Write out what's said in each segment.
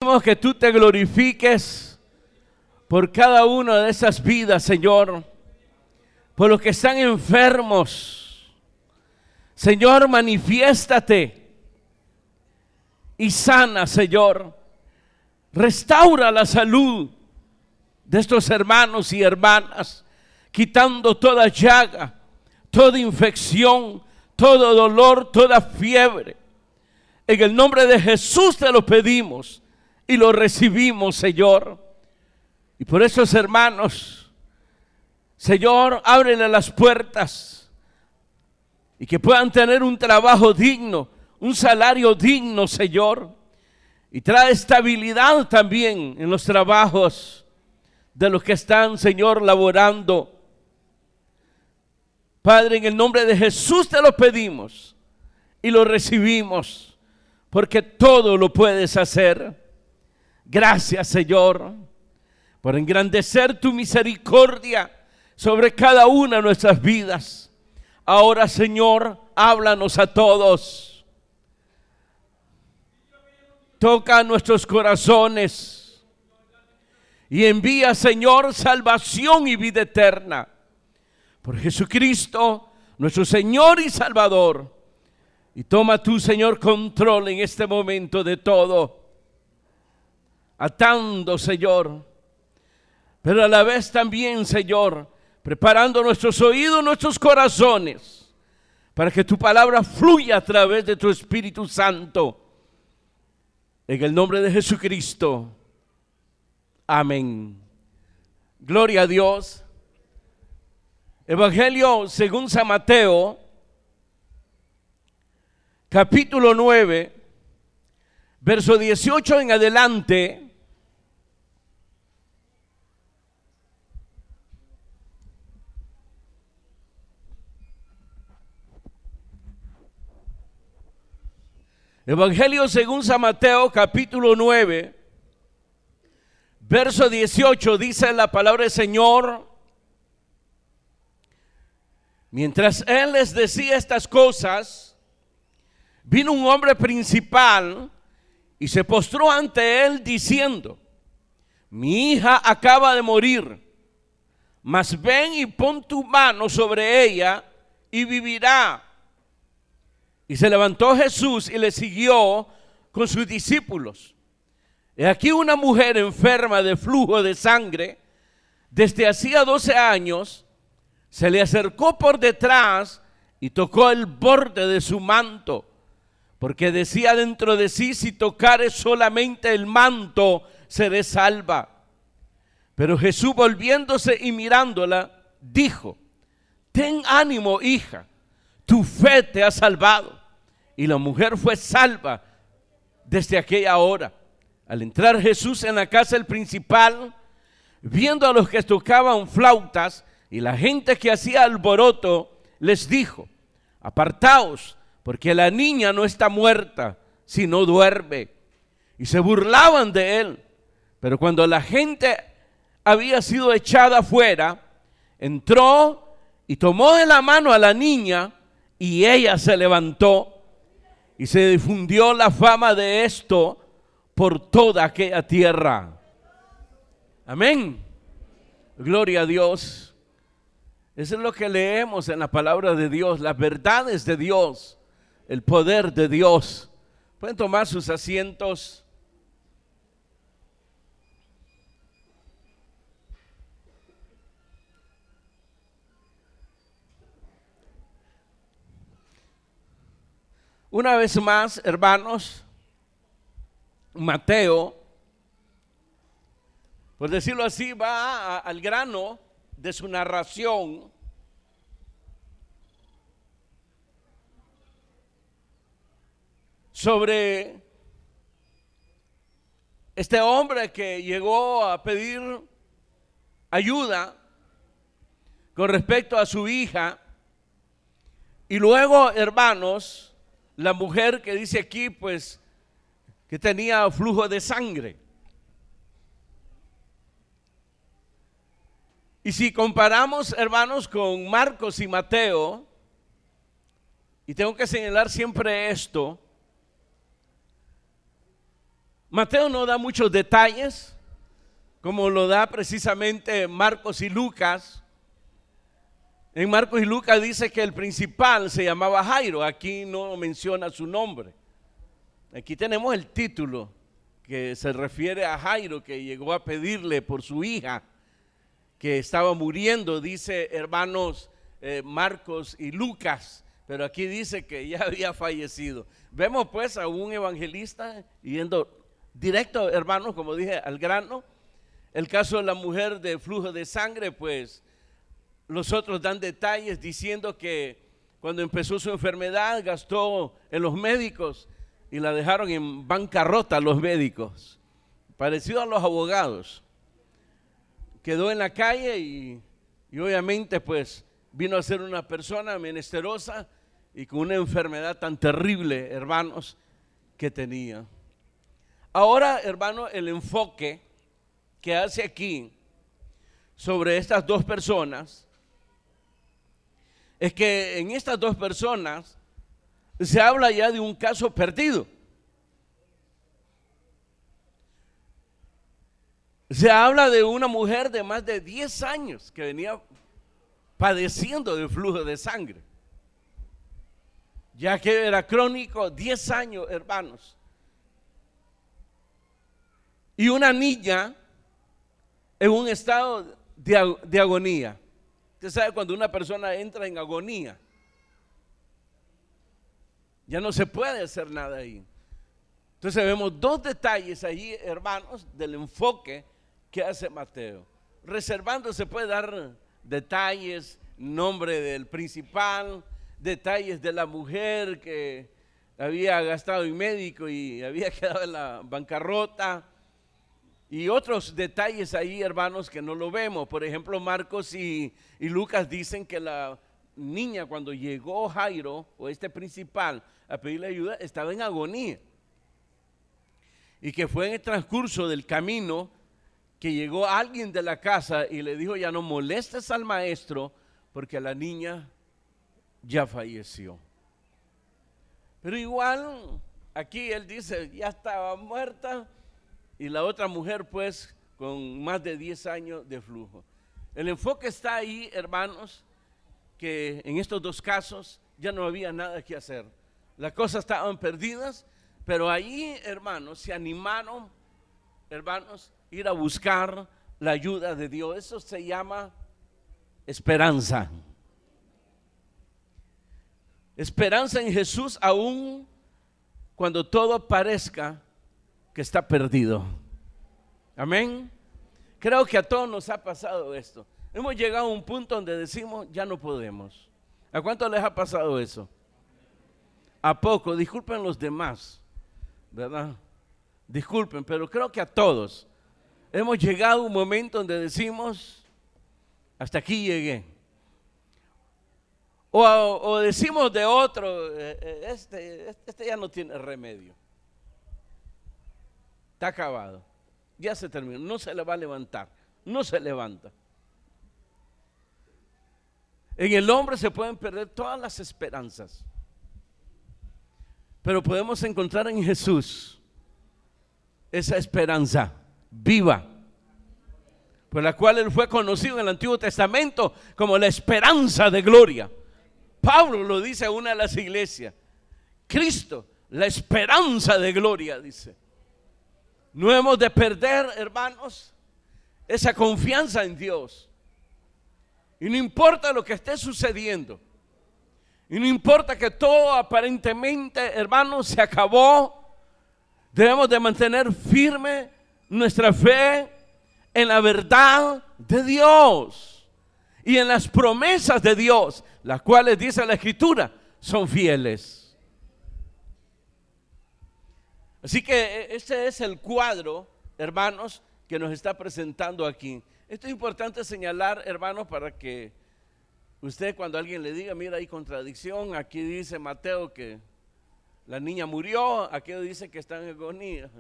Pedimos que tú te glorifiques por cada una de esas vidas, Señor, por los que están enfermos. Señor, manifiéstate y sana, Señor. Restaura la salud de estos hermanos y hermanas, quitando toda llaga, toda infección, todo dolor, toda fiebre. En el nombre de Jesús te lo pedimos y lo recibimos, Señor. Y por esos hermanos, Señor, ábrele las puertas y que puedan tener un trabajo digno, un salario digno, Señor. Y trae estabilidad también en los trabajos de los que están, Señor, laborando. Padre, en el nombre de Jesús te lo pedimos y lo recibimos, porque todo lo puedes hacer. Gracias, Señor, por engrandecer tu misericordia sobre cada una de nuestras vidas. Ahora, Señor, háblanos a todos. Toca nuestros corazones y envía, Señor, salvación y vida eterna. Por Jesucristo, nuestro Señor y Salvador. Y toma tú, Señor, control en este momento de todo. Atando, Señor, pero a la vez también, Señor, preparando nuestros oídos, nuestros corazones, para que tu palabra fluya a través de tu Espíritu Santo. En el nombre de Jesucristo. Amén. Gloria a Dios. Evangelio según San Mateo, capítulo 9, verso 18 en adelante. Evangelio según San Mateo, capítulo 9, verso 18, dice la palabra del Señor: mientras él les decía estas cosas, vino un hombre principal y se postró ante él diciendo: mi hija acaba de morir, mas ven y pon tu mano sobre ella y vivirá. Y se levantó Jesús y le siguió con sus discípulos. He aquí una mujer enferma de flujo de sangre desde hacía 12 años, se le acercó por detrás y tocó el borde de su manto, porque decía dentro de sí: si tocare solamente el manto, seré salva. Pero Jesús, volviéndose y mirándola, dijo: ten ánimo, hija, tu fe te ha salvado. Y la mujer fue salva desde aquella hora. Al entrar Jesús en la casa del principal, viendo a los que tocaban flautas y la gente que hacía alboroto, les dijo: apartaos, porque la niña no está muerta, sino duerme. Y se burlaban de él. Pero cuando la gente había sido echada afuera, entró y tomó de la mano a la niña, y ella se levantó. Y se difundió la fama de esto por toda aquella tierra. Amén. Gloria a Dios. Eso es lo que leemos en la palabra de Dios, las verdades de Dios, el poder de Dios. Pueden tomar sus asientos. Una vez más, hermanos, Mateo, por decirlo así, va al grano de su narración. Sobre este hombre que llegó a pedir ayuda con respecto a su hija. Y luego, hermanos, la mujer que dice aquí, pues, que tenía flujo de sangre. Y si comparamos, hermanos, con Marcos y Mateo, y tengo que señalar siempre esto, Mateo no da muchos detalles, como lo da precisamente Marcos y Lucas. En Marcos y Lucas dice que el principal se llamaba Jairo. Aquí no menciona su nombre. Aquí tenemos el título que se refiere a Jairo, que llegó a pedirle por su hija que estaba muriendo, dice hermanos Marcos y Lucas, pero aquí dice que ya había fallecido. Vemos pues a un evangelista yendo directo, hermanos, como dije, al grano. El caso de la mujer de flujo de sangre, pues los otros dan detalles diciendo que cuando empezó su enfermedad gastó en los médicos y la dejaron en bancarrota los médicos, parecido a los abogados. Quedó en la calle y obviamente pues vino a ser una persona menesterosa y con una enfermedad tan terrible, hermanos, que tenía. Ahora, hermano, el enfoque que hace aquí sobre estas dos personas es que en estas dos personas se habla ya de un caso perdido. Se habla de una mujer de más de 10 años que venía padeciendo de flujo de sangre, ya que era crónico, 10 años, hermanos. Y una niña en un estado de agonía. Usted sabe cuando una persona entra en agonía, ya no se puede hacer nada ahí. Entonces vemos dos detalles allí, hermanos, del enfoque que hace Mateo. Reservando se puede dar detalles, nombre del principal, detalles de la mujer que había gastado en médico y había quedado en la bancarrota, y otros detalles ahí, hermanos, que no lo vemos. Por ejemplo, Marcos y Lucas dicen que la niña, cuando llegó Jairo o este principal a pedirle ayuda, estaba en agonía, y que fue en el transcurso del camino que llegó alguien de la casa y le dijo: ya no molestes al maestro porque la niña ya falleció. Pero igual aquí él dice ya estaba muerta, y la otra mujer pues con más de 10 años de flujo. El enfoque está ahí, hermanos, que en estos dos casos ya no había nada que hacer. Las cosas estaban perdidas, pero ahí, hermanos, se animaron, hermanos, ir a buscar la ayuda de Dios. Eso se llama esperanza. Esperanza en Jesús aún cuando todo parezca que está perdido. Amén. Creo que a todos nos ha pasado esto. Hemos llegado a un punto donde decimos ya no podemos. ¿A cuánto les ha pasado eso? A poco, disculpen los demás, ¿verdad? Disculpen, pero creo que a todos hemos llegado a un momento donde decimos hasta aquí llegué. O decimos de otro, este ya no tiene remedio, está acabado, ya se terminó, no se le va a levantar, no se levanta. En el hombre se pueden perder todas las esperanzas, pero podemos encontrar en Jesús esa esperanza viva, por la cual Él fue conocido en el Antiguo Testamento como la esperanza de gloria. Pablo lo dice a una de las iglesias: Cristo, la esperanza de gloria, dice. No hemos de perder, hermanos, esa confianza en Dios. Y no importa lo que esté sucediendo, y no importa que todo aparentemente, hermanos, se acabó, debemos de mantener firme nuestra fe en la verdad de Dios y en las promesas de Dios, las cuales, dice la Escritura, son fieles. Así que este es el cuadro, hermanos, que nos está presentando aquí. Esto es importante señalar, hermanos, para que usted, cuando alguien le diga: mira, hay contradicción, aquí dice Mateo que la niña murió, aquí dice que está en agonía.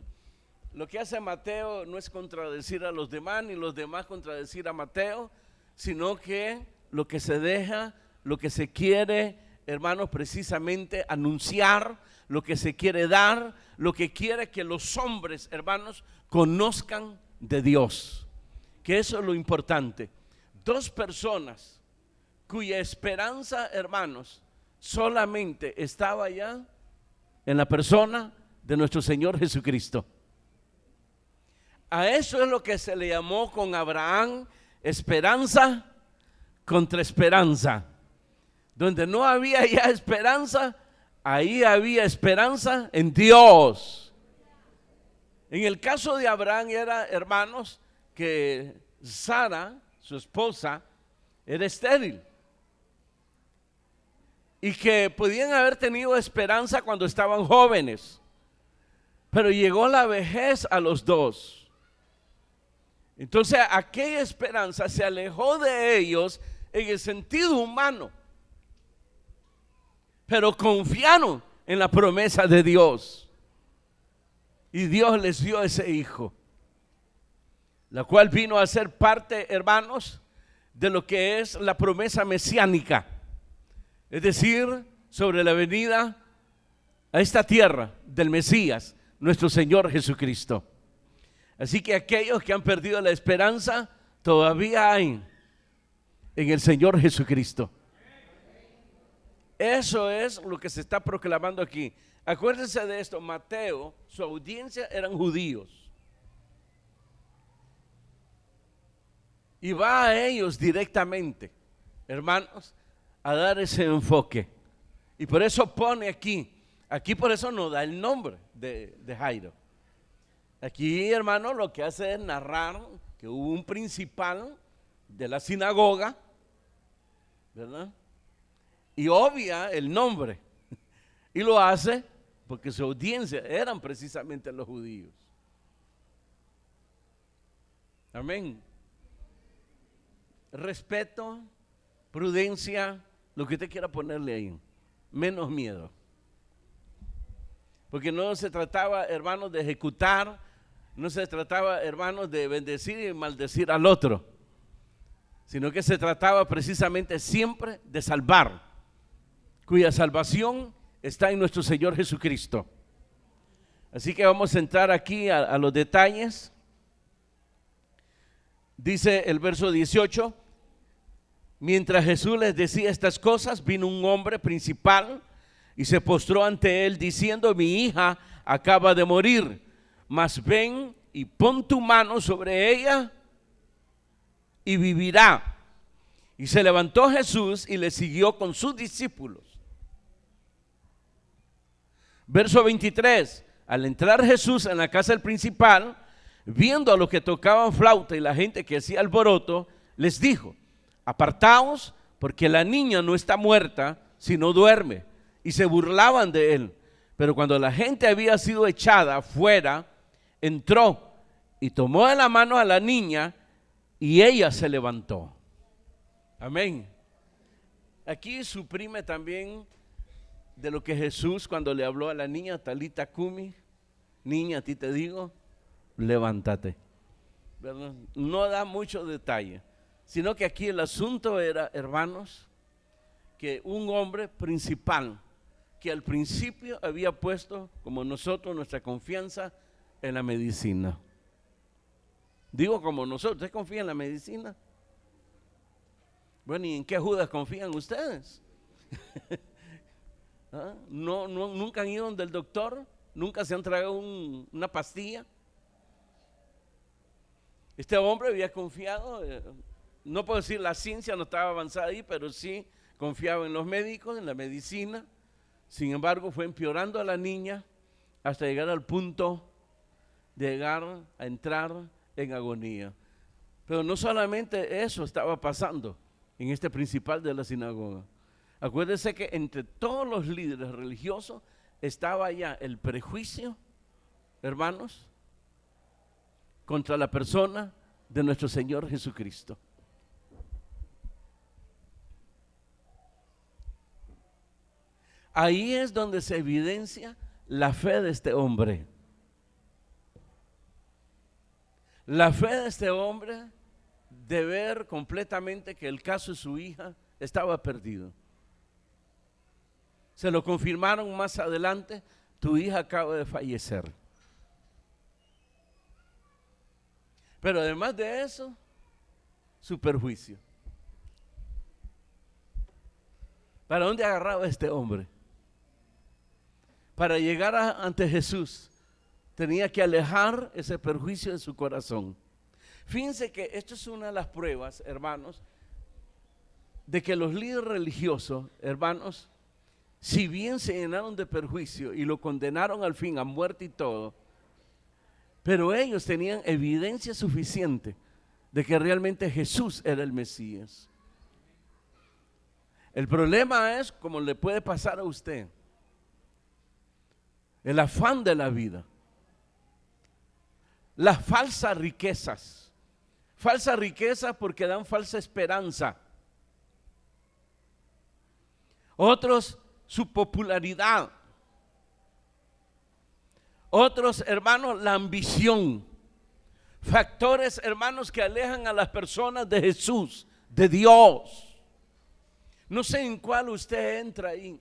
Lo que hace Mateo no es contradecir a los demás, ni los demás contradecir a Mateo, sino que lo que se deja, lo que se quiere, hermanos, precisamente anunciar lo que se quiere dar, lo que quiere que los hombres, hermanos, conozcan de Dios. Que eso es lo importante. Dos personas cuya esperanza, hermanos, solamente estaba ya en la persona de nuestro Señor Jesucristo. A eso es lo que se le llamó con Abraham esperanza contra esperanza. Donde no había ya esperanza, ahí había esperanza en Dios. En el caso de Abraham era, hermanos, que Sara, su esposa, era estéril. Y que podían haber tenido esperanza cuando estaban jóvenes. Pero llegó la vejez a los dos. Entonces aquella esperanza se alejó de ellos en el sentido humano. Pero confiaron en la promesa de Dios. Y Dios les dio ese hijo, la cual vino a ser parte, hermanos, de lo que es la promesa mesiánica. Es decir, sobre la venida a esta tierra del Mesías, nuestro Señor Jesucristo. Así que aquellos que han perdido la esperanza, todavía hay en el Señor Jesucristo. Eso es lo que se está proclamando aquí. Acuérdense de esto, Mateo, su audiencia eran judíos. Y va a ellos directamente, hermanos, a dar ese enfoque. Y por eso pone aquí por eso no da el nombre de Jairo. Aquí, hermano, lo que hace es narrar que hubo un principal de la sinagoga, ¿verdad? Y obvia el nombre. Y lo hace porque su audiencia eran precisamente los judíos. Amén. Respeto, prudencia, lo que usted quiera ponerle ahí. Menos miedo. Porque no se trataba, hermanos, de ejecutar, no se trataba, hermanos, de bendecir y maldecir al otro, sino que se trataba precisamente siempre de salvar, cuya salvación está en nuestro Señor Jesucristo. Así que vamos a entrar aquí a los detalles. Dice el verso 18: mientras Jesús les decía estas cosas, vino un hombre principal y se postró ante él diciendo: mi hija acaba de morir, mas ven y pon tu mano sobre ella y vivirá. Y se levantó Jesús y le siguió con sus discípulos. Verso 23: al entrar Jesús en la casa del principal, viendo a los que tocaban flauta y la gente que hacía alboroto, les dijo: apartaos, porque la niña no está muerta, sino duerme. Y se burlaban de él. Pero cuando la gente había sido echada fuera, entró y tomó de la mano a la niña y ella se levantó. Amén. Aquí suprime también de lo que Jesús cuando le habló a la niña, Talita Cumi, niña, a ti te digo, levántate. ¿Verdad? No da mucho detalle, sino que aquí el asunto era, hermanos, que un hombre principal que al principio había puesto, como nosotros, nuestra confianza en la medicina. Digo como nosotros, ¿usted confía en la medicina? Bueno, ¿y en qué Judas confían ustedes? ¿Ah? Nunca han ido donde el doctor, nunca se han traído una pastilla. Este hombre había confiado, no puedo decir la ciencia no estaba avanzada ahí, pero sí confiaba en los médicos, en la medicina. Sin embargo, fue empeorando a la niña hasta llegar al punto de llegar a entrar en agonía. Pero no solamente eso estaba pasando en este principal de la sinagoga. Acuérdense que entre todos los líderes religiosos estaba ya el prejuicio, hermanos, contra la persona de nuestro Señor Jesucristo. Ahí es donde se evidencia la fe de este hombre. La fe de este hombre de ver completamente que el caso de su hija estaba perdido. Se lo confirmaron más adelante, tu hija acaba de fallecer. Pero además de eso, su perjuicio. ¿Para dónde agarraba este hombre? Para llegar ante Jesús, tenía que alejar ese perjuicio de su corazón. Fíjense que esto es una de las pruebas, hermanos, de que los líderes religiosos, hermanos, si bien se llenaron de perjuicio y lo condenaron al fin a muerte y todo, pero ellos tenían evidencia suficiente de que realmente Jesús era el Mesías. El problema es, como le puede pasar a usted, el afán de la vida, las falsas riquezas. Falsa riqueza porque dan falsa esperanza. Otros, su popularidad. Otros, hermanos, la ambición. Factores, hermanos, que alejan a las personas de Jesús, de Dios. No sé en cuál usted entra ahí.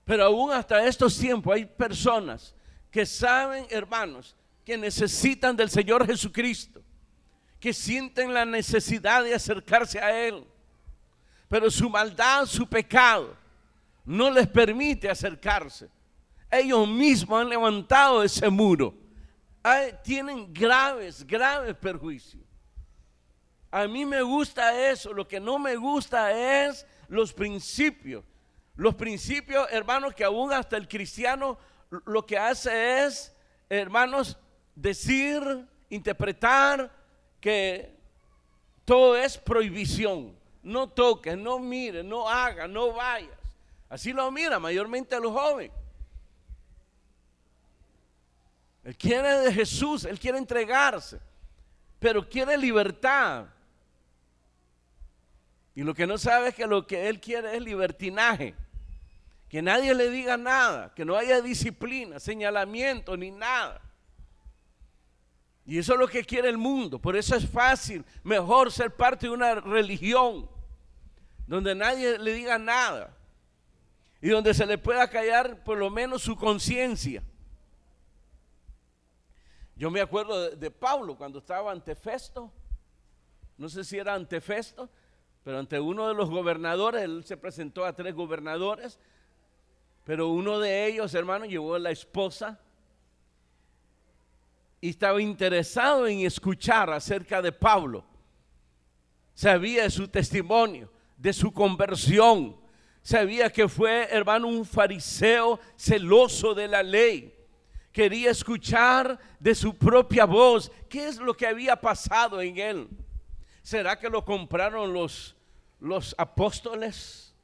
Pero aún hasta estos tiempos hay personas que saben, hermanos, que necesitan del Señor Jesucristo, que sienten la necesidad de acercarse a Él, pero su maldad, su pecado no les permite acercarse. Ellos mismos han levantado ese muro. Tienen graves perjuicios. A mí me gusta eso. Lo que no me gusta es los principios. Los principios, hermanos, que aún hasta el cristiano lo que hace es, hermanos, decir, interpretar que todo es prohibición. No toques, no mires, no hagas, no vayas. Así lo mira mayormente a los jóvenes. Él quiere de Jesús, él quiere entregarse, pero quiere libertad. Y lo que no sabe es que lo que él quiere es libertinaje. Que nadie le diga nada, que no haya disciplina, señalamiento ni nada. Y eso es lo que quiere el mundo. Por eso es fácil, mejor ser parte de una religión donde nadie le diga nada y donde se le pueda callar por lo menos su conciencia. Yo me acuerdo de Pablo cuando estaba ante Festo. No sé si era ante Festo, pero ante uno de los gobernadores. Él se presentó a 3 gobernadores, pero uno de ellos, hermano, llevó a la esposa y estaba interesado en escuchar acerca de Pablo. Sabía de su testimonio, de su conversión. Sabía que fue, hermano, un fariseo celoso de la ley. Quería escuchar de su propia voz qué es lo que había pasado en él. ¿Será que lo compraron los apóstoles?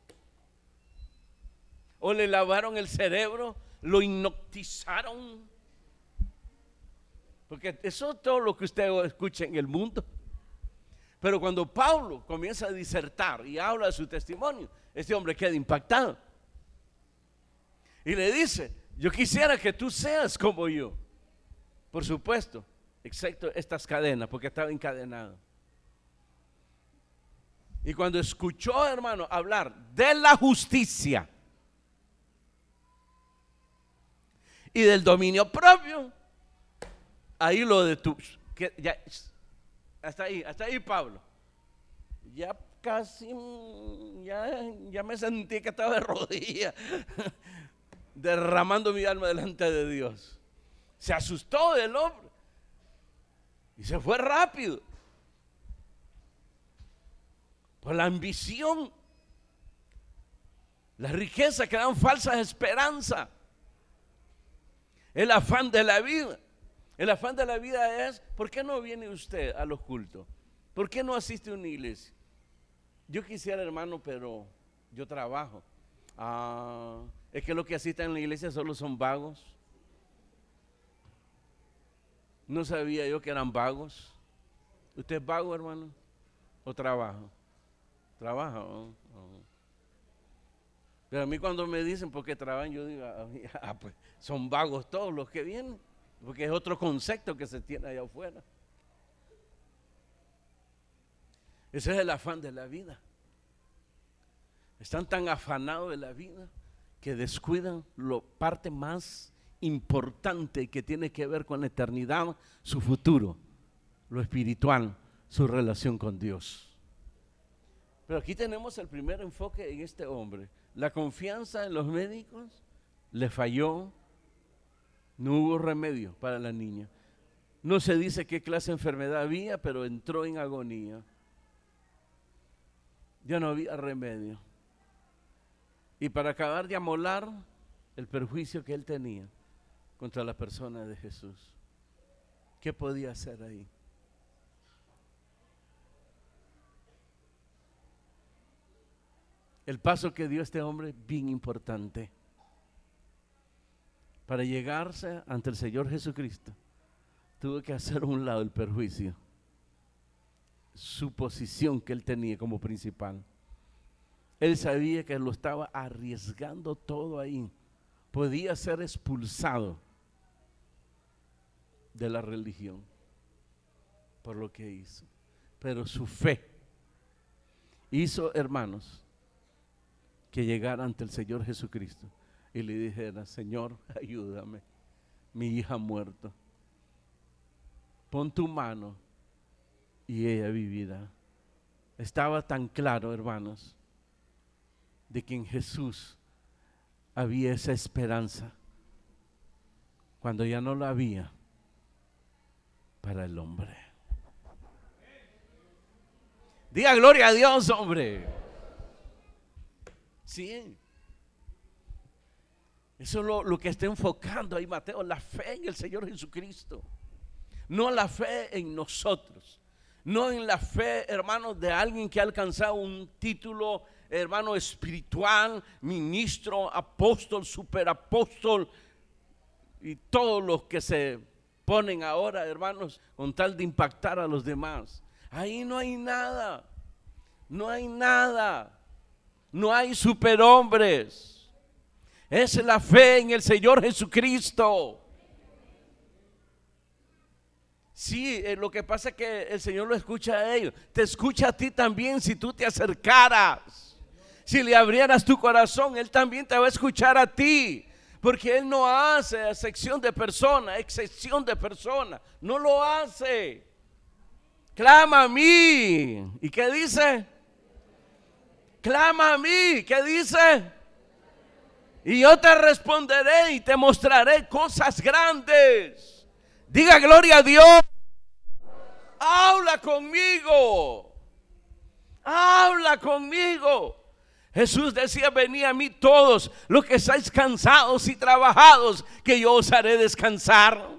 ¿O le lavaron el cerebro? ¿Lo hipnotizaron? Porque eso es todo lo que usted escucha en el mundo. Pero cuando Pablo comienza a disertar y habla de su testimonio, este hombre queda impactado. Y le dice: yo quisiera que tú seas como yo. Por supuesto, excepto estas cadenas, porque estaba encadenado. Y cuando escuchó, hermano, hablar de la justicia y del dominio propio, ahí lo detuvo. Hasta ahí Pablo. Ya casi, ya me sentí que estaba de rodillas, derramando mi alma delante de Dios. Se asustó del hombre y se fue rápido por la ambición, la riqueza que dan falsas esperanzas, el afán de la vida. El afán de la vida es: ¿por qué no viene usted a los cultos? ¿Por qué no asiste a una iglesia? Yo quisiera, hermano, pero yo trabajo. Es que los que asisten a la iglesia solo son vagos. No sabía yo que eran vagos. ¿Usted es vago, hermano? ¿O trabaja? Trabaja. Pero a mí cuando me dicen por qué trabajan, yo digo: pues son vagos todos los que vienen. Porque es otro concepto que se tiene allá afuera. Ese es el afán de la vida. Están tan afanados de la vida que descuidan la parte más importante que tiene que ver con la eternidad, su futuro, lo espiritual, su relación con Dios. Pero aquí tenemos el primer enfoque en este hombre. La confianza en los médicos le falló, no hubo remedio para la niña. No se dice qué clase de enfermedad había, pero entró en agonía. Ya no había remedio. Y para acabar de amolar el perjuicio que él tenía contra la persona de Jesús, ¿qué podía hacer ahí? El paso que dio este hombre, bien importante, para llegarse ante el Señor Jesucristo, tuvo que hacer a un lado el perjuicio, su posición que él tenía como principal. Él sabía que lo estaba arriesgando todo ahí. Podía ser expulsado de la religión por lo que hizo. Pero su fe hizo, hermanos, que llegara ante el Señor Jesucristo y le dijera: Señor, ayúdame, mi hija ha muerto. Pon tu mano y ella vivirá. Estaba tan claro, hermanos, de que en Jesús había esa esperanza cuando ya no la había para el hombre. Diga gloria a Dios, hombre. Sí. Eso es lo que está enfocando ahí Mateo, la fe en el Señor Jesucristo. No la fe en nosotros, no en la fe, hermanos, de alguien que ha alcanzado un título, hermano, espiritual, ministro, apóstol, superapóstol y todos los que se ponen ahora, hermanos, con tal de impactar a los demás. Ahí no hay nada, no hay nada, no hay superhombres. Es la fe en el Señor Jesucristo. Sí, lo que pasa es que el Señor lo escucha a ellos, te escucha a ti también si tú te acercaras, si le abrieras tu corazón, Él también te va a escuchar a ti, porque Él no hace excepción de persona, no lo hace. Clama a mí, ¿y qué dice? Clama a mí, ¿qué dice? Y yo te responderé y te mostraré cosas grandes. Diga gloria a Dios. Habla conmigo. Habla conmigo. Jesús decía: venid a mí todos los que estáis cansados y trabajados, que yo os haré descansar.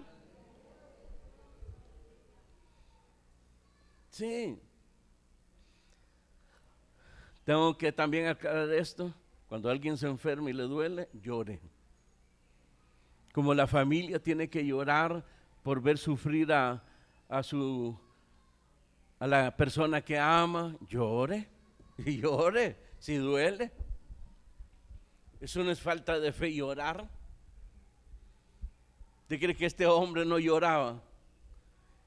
Sí. Tengo que también aclarar esto. Cuando alguien se enferma y le duele, llore. Como la familia tiene que llorar por ver sufrir a la persona que ama, llore y llore si duele. Eso no es falta de fe, llorar. ¿Usted cree que este hombre no lloraba?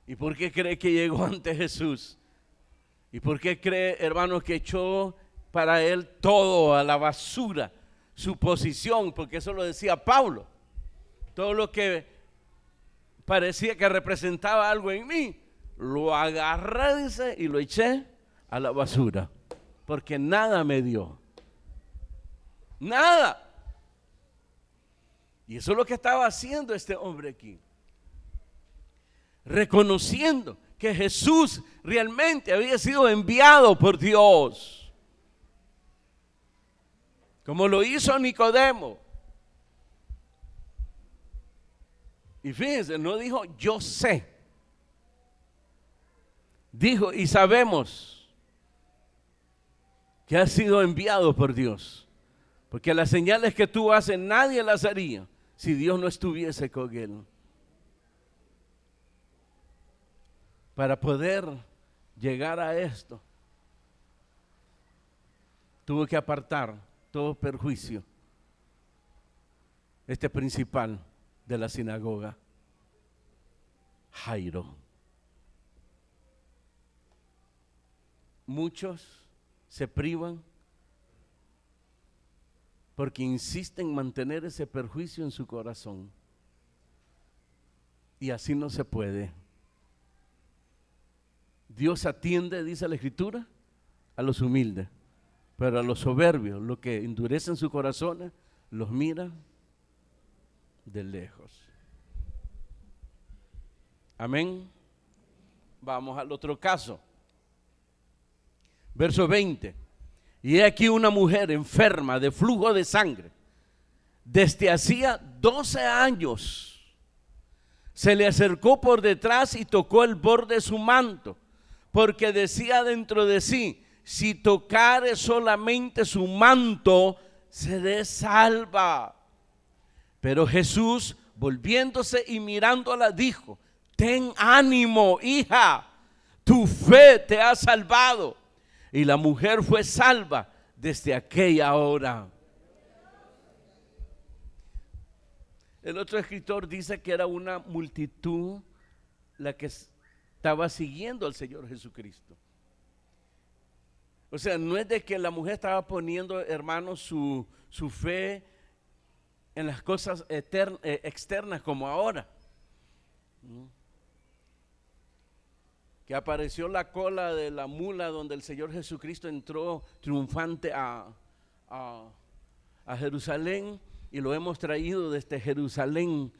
¿Y por qué cree que llegó ante Jesús? ¿Y por qué cree, hermano, que echó para él todo a la basura, su posición? Porque eso lo decía Pablo. Todo lo que parecía que representaba algo en mí, lo agarré, dice, y lo eché a la basura, porque nada me dio, nada. Y eso es lo que estaba haciendo este hombre aquí, reconociendo que Jesús realmente había sido enviado por Dios, como lo hizo Nicodemo. Y fíjense, no dijo yo sé, dijo y sabemos que has sido enviado por Dios, porque las señales que tú haces nadie las haría si Dios no estuviese con él. Para poder llegar a esto, tuvo que apartar todo perjuicio, este principal de la sinagoga, Jairo. Muchos se privan porque insiste en mantener ese perjuicio en su corazón. Y así no se puede. Dios atiende, dice la Escritura, a los humildes, pero a los soberbios, los que endurecen sus corazones, los mira de lejos. Amén. Vamos al otro caso. Verso 20. Y he aquí una mujer enferma de flujo de sangre, desde hacía 12 años. Se le acercó por detrás y tocó el borde de su manto, porque decía dentro de sí: si tocare solamente su manto, seré salva. Pero Jesús, volviéndose y mirándola, dijo: ten ánimo, hija, tu fe te ha salvado. Y la mujer fue salva desde aquella hora. El otro escritor dice que era una multitud la que estaba siguiendo al Señor Jesucristo. O sea, no es de que la mujer estaba poniendo, hermanos, su fe en las cosas externas como ahora. Que apareció la cola de la mula donde el Señor Jesucristo entró triunfante a Jerusalén, y lo hemos traído desde Jerusalén,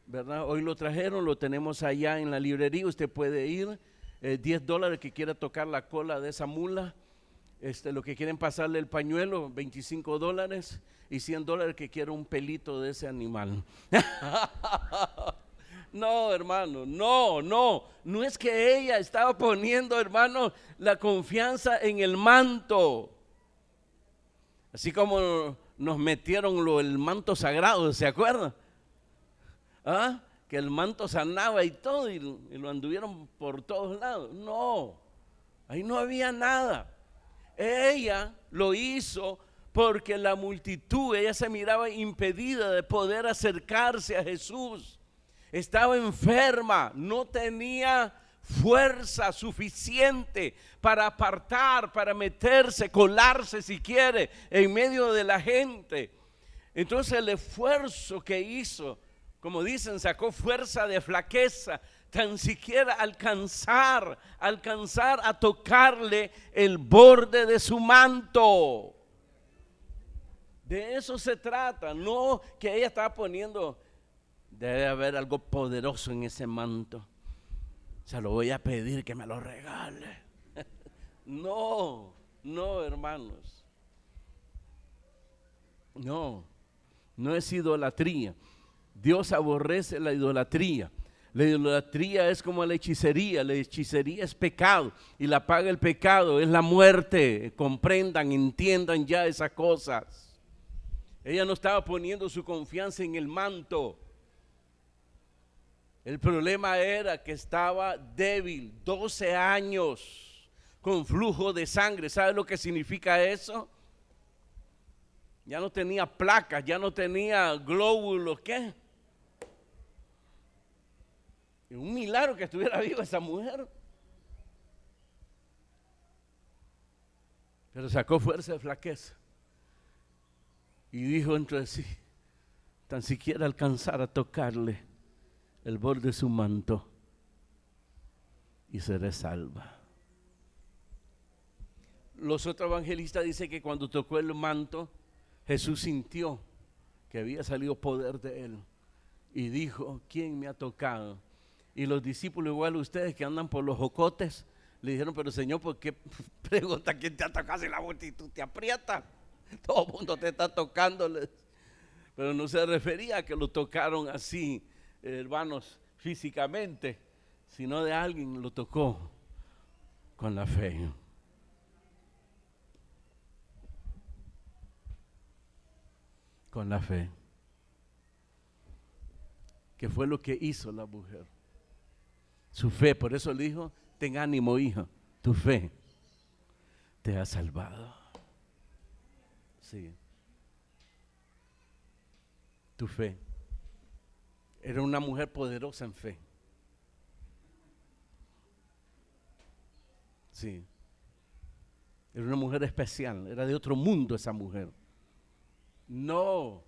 ¿verdad? Hoy lo trajeron, lo tenemos allá en la librería, usted puede ir, $10 que quiera tocar la cola de esa mula, lo que quieren pasarle el pañuelo, $25, y $100 que quiera un pelito de ese animal. No, hermano, no es que ella estaba poniendo, hermano, la confianza en el manto. Así como nos metieron el manto sagrado, ¿se acuerdan? ¿Ah? Que el manto sanaba y todo, y lo anduvieron por todos lados. No, ahí no había nada. Ella lo hizo porque la multitud, ella se miraba impedida de poder acercarse a Jesús. Estaba enferma, no tenía fuerza suficiente para apartar, para meterse, colarse si quiere, en medio de la gente. Entonces el esfuerzo que hizo, como dicen, sacó fuerza de flaqueza, tan siquiera alcanzar a tocarle el borde de su manto. De eso se trata, no que ella estaba poniendo, debe haber algo poderoso en ese manto, se lo voy a pedir que me lo regale. No, hermanos, no es idolatría. Dios aborrece la idolatría. La idolatría es como la hechicería es pecado, y la paga del pecado es la muerte. Comprendan, entiendan ya esas cosas. Ella no estaba poniendo su confianza en el manto. El problema era que estaba débil, 12 años, con flujo de sangre. ¿Sabe lo que significa eso? Ya no tenía placas, ya no tenía glóbulos, ¿qué? Es un milagro que estuviera viva esa mujer. Pero sacó fuerza de flaqueza y dijo dentro de sí: tan siquiera alcanzar a tocarle el borde de su manto y seré salva. Los otros evangelistas dicen que cuando tocó el manto, Jesús sintió que había salido poder de él y dijo: ¿quién me ha tocado? Y los discípulos, igual ustedes que andan por los jocotes, le dijeron: pero Señor, ¿por qué pregunta quién te ha tocado si la multitud te aprieta? Todo el mundo te está tocando. Pero no se refería a que lo tocaron así, hermanos, físicamente, sino de alguien lo tocó con la fe. Con la fe. Que fue lo que hizo la mujer. Su fe, por eso le dijo: ten ánimo, hija, tu fe te ha salvado. Sí. Tu fe. Era una mujer poderosa en fe. Sí. Era una mujer especial, era de otro mundo esa mujer. No.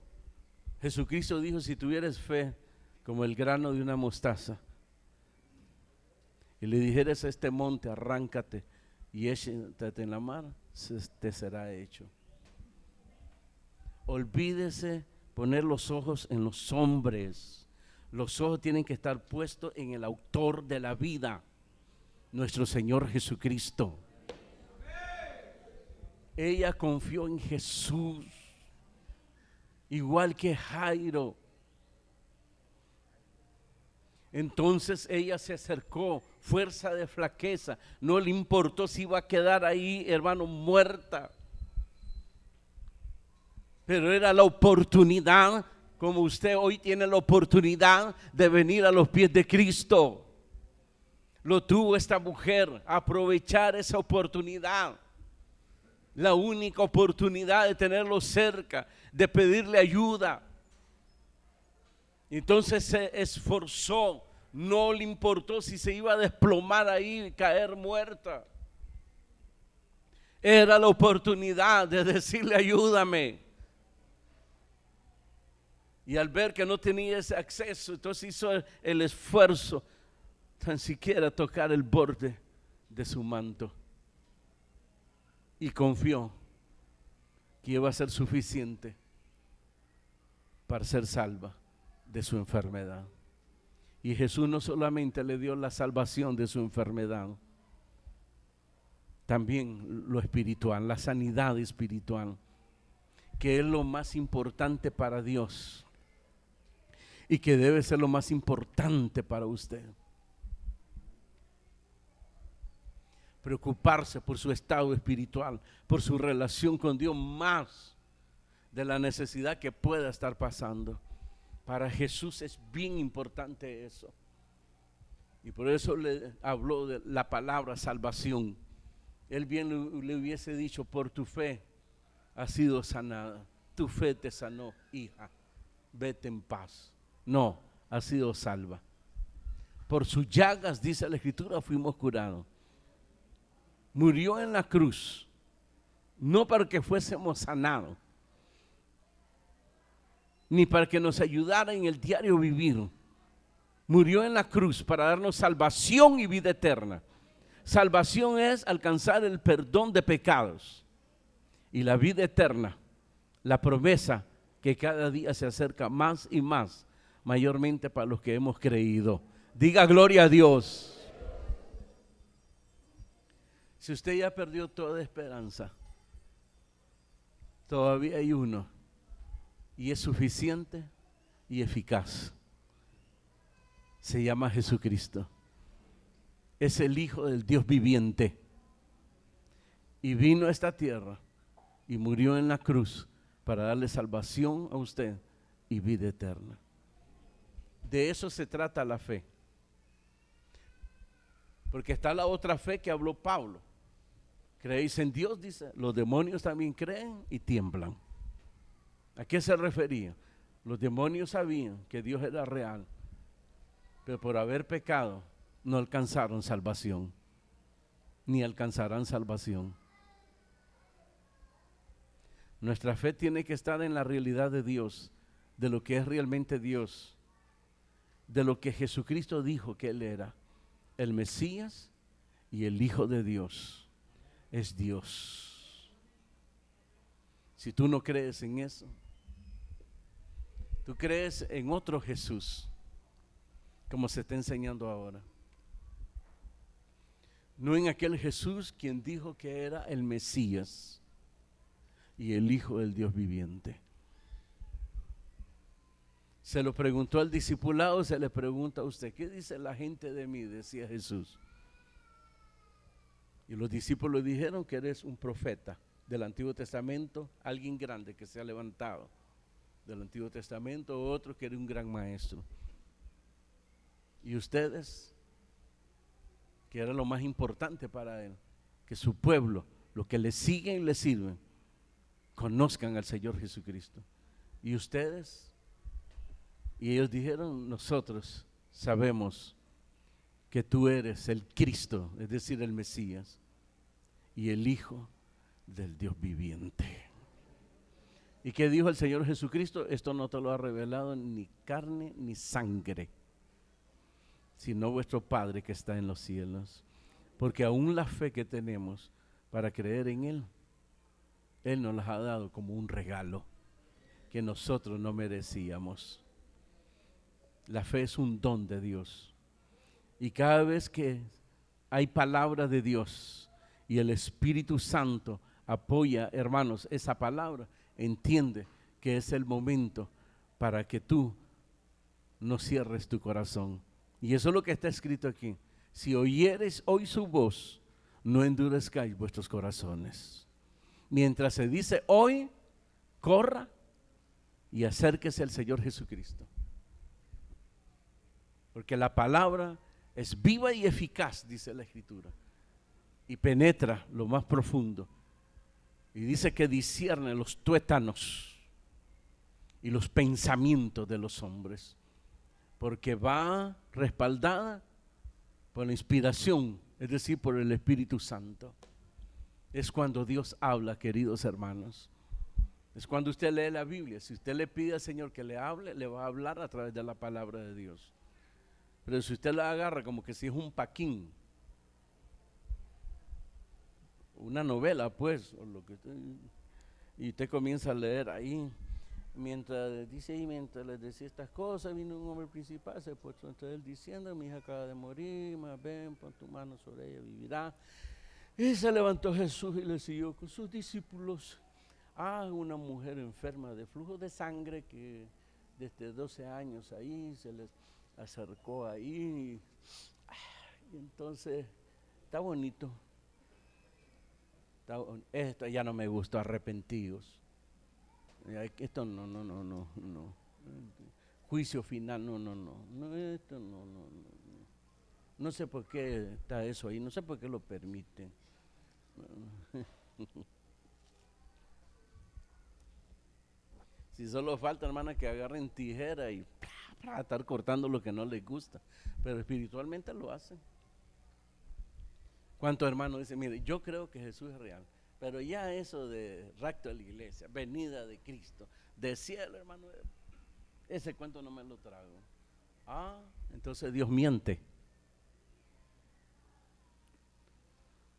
Jesucristo dijo, si tuvieras fe como el grano de una mostaza, y le dijeras a este monte, arráncate y échate en la mar, te será hecho. Olvídese poner los ojos en los hombres. Los ojos tienen que estar puestos en el autor de la vida, nuestro Señor Jesucristo. Ella confió en Jesús, igual que Jairo. Entonces ella se acercó, fuerza de flaqueza, no le importó si iba a quedar ahí, hermano, muerta. Pero era la oportunidad, como usted hoy tiene la oportunidad de venir a los pies de Cristo. Lo tuvo esta mujer, aprovechar esa oportunidad. La única oportunidad de tenerlo cerca, de pedirle ayuda. Entonces se esforzó, no le importó si se iba a desplomar ahí y caer muerta. Era la oportunidad de decirle ayúdame. Y al ver que no tenía ese acceso, entonces hizo el esfuerzo, tan siquiera tocar el borde de su manto. Y confió que iba a ser suficiente para ser salva de su enfermedad. Y Jesús no solamente le dio la salvación de su enfermedad, también lo espiritual, la sanidad espiritual, que es lo más importante para Dios y que debe ser lo más importante para usted. Preocuparse por su estado espiritual, por su relación con Dios, más de la necesidad que pueda estar pasando. Para Jesús es bien importante eso. Y por eso le habló de la palabra salvación. Él bien le hubiese dicho, por tu fe has sido sanada. Tu fe te sanó, hija. Vete en paz. No, has sido salva. Por sus llagas, dice la Escritura, fuimos curados. Murió en la cruz, no para que fuésemos sanados, ni para que nos ayudara en el diario vivir. Murió en la cruz para darnos salvación y vida eterna. Salvación es alcanzar el perdón de pecados, y la vida eterna, la promesa que cada día se acerca más y más, mayormente para los que hemos creído. Diga gloria a Dios. Si usted ya perdió toda esperanza, todavía hay uno, y es suficiente y eficaz. Se llama Jesucristo. Es el Hijo del Dios viviente. Y vino a esta tierra y murió en la cruz para darle salvación a usted y vida eterna. De eso se trata la fe. Porque está la otra fe que habló Pablo. ¿Creéis en Dios? Dice, los demonios también creen y tiemblan. ¿A qué se refería? Los demonios sabían que Dios era real, pero por haber pecado no alcanzaron salvación, ni alcanzarán salvación. Nuestra fe tiene que estar en la realidad de Dios, de lo que es realmente Dios, de lo que Jesucristo dijo que Él era, el Mesías y el Hijo de Dios. Es Dios. Si tú no crees en eso, tú crees en otro Jesús, como se está enseñando ahora. No en aquel Jesús quien dijo que era el Mesías y el Hijo del Dios viviente. Se lo preguntó al discipulado, se le pregunta a usted, ¿qué dice la gente de mí? Decía Jesús. Y los discípulos dijeron que eres un profeta del Antiguo Testamento, alguien grande que se ha levantado del Antiguo Testamento, otro que era un gran maestro. Y ustedes, que era lo más importante para él, que su pueblo, los que le siguen y le sirven, conozcan al Señor Jesucristo. Y ustedes, y ellos dijeron, nosotros sabemos que tú eres el Cristo, es decir, el Mesías, y el Hijo del Dios viviente. ¿Y qué dijo el Señor Jesucristo? Esto no te lo ha revelado ni carne ni sangre, sino vuestro Padre que está en los cielos. Porque aún la fe que tenemos para creer en Él, Él nos la ha dado como un regalo que nosotros no merecíamos. La fe es un don de Dios. Y cada vez que hay palabra de Dios y el Espíritu Santo apoya, hermanos, esa palabra, entiende que es el momento para que tú no cierres tu corazón. Y eso es lo que está escrito aquí. Si oyeres hoy su voz, no endurezcáis vuestros corazones. Mientras se dice hoy, corra y acérquese al Señor Jesucristo. Porque la palabra es viva y eficaz, dice la Escritura, y penetra lo más profundo. Y dice que discierne los tuétanos y los pensamientos de los hombres, porque va respaldada por la inspiración, es decir, por el Espíritu Santo. Es cuando Dios habla, queridos hermanos. Es cuando usted lee la Biblia. Si usted le pide al Señor que le hable, le va a hablar a través de la palabra de Dios. Pero si usted la agarra como que si es un paquín, una novela pues, o lo que y usted comienza a leer ahí, mientras les decía estas cosas, vino un hombre principal, se puso entre él diciendo: mi hija acaba de morir, mas ven, pon tu mano sobre ella, vivirá. Y se levantó Jesús y le siguió con sus discípulos a una mujer enferma de flujo de sangre que desde 12 años ahí se les acercó ahí. Y entonces, está bonito. Esto ya no me gustó, arrepentidos. Esto no. Juicio final, no, esto no. No sé por qué está eso ahí, no sé por qué lo permiten. Si solo falta, hermana, que agarren tijera y para estar cortando lo que no les gusta, pero espiritualmente lo hacen. ¿Cuántos hermanos dicen: mire, yo creo que Jesús es real, pero ya eso de rapto de la iglesia, venida de Cristo, de cielo, hermano, ese cuento no me lo trago? Entonces Dios miente.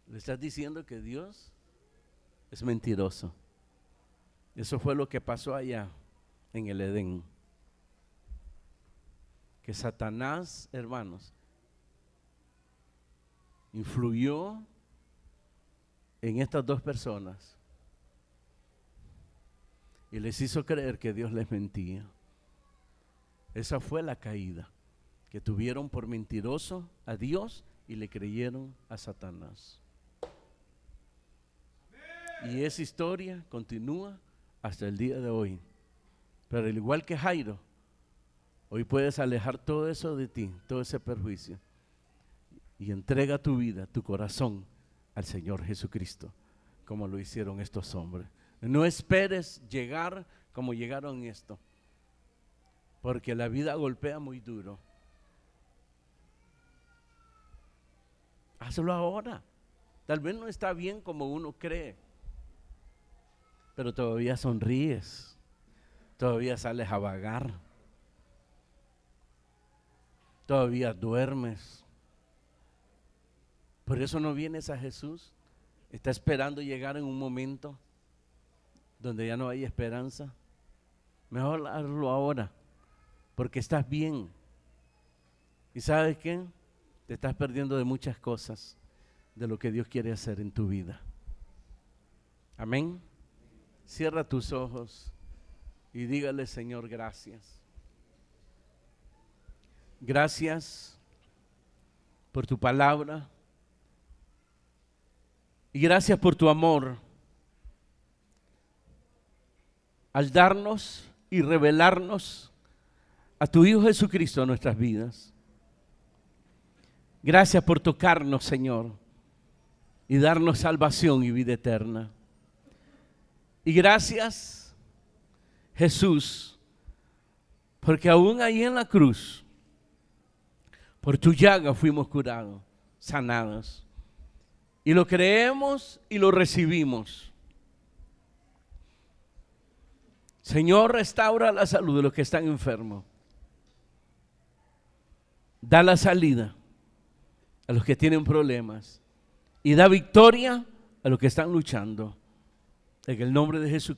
Le estás diciendo que Dios es mentiroso. Eso fue lo que pasó allá en el Edén. Que Satanás, hermanos, influyó en estas dos personas y les hizo creer que Dios les mentía. Esa fue la caída, que tuvieron por mentiroso a Dios y le creyeron a Satanás. Y esa historia continúa hasta el día de hoy. Pero al igual que Jairo, hoy puedes alejar todo eso de ti, todo ese perjuicio, y entrega tu vida, tu corazón al Señor Jesucristo, como lo hicieron estos hombres. No esperes llegar como llegaron estos, porque la vida golpea muy duro. Hazlo ahora. Tal vez no está bien como uno cree, pero todavía sonríes, todavía sales a vagar, todavía duermes. Por eso no vienes a Jesús. Está esperando llegar en un momento donde ya no hay esperanza. Mejor hazlo ahora, porque estás bien. ¿Y sabes qué? Te estás perdiendo de muchas cosas, de lo que Dios quiere hacer en tu vida. Amén. Cierra tus ojos y dígale: Señor, gracias. Gracias por tu palabra. Y gracias por tu amor al darnos y revelarnos a tu Hijo Jesucristo en nuestras vidas. Gracias por tocarnos, Señor, y darnos salvación y vida eterna. Y gracias, Jesús, porque aún ahí en la cruz, por tu llaga fuimos curados, sanados. Y lo creemos y lo recibimos. Señor, restaura la salud de los que están enfermos. Da la salida a los que tienen problemas y da victoria a los que están luchando. En el nombre de Jesús.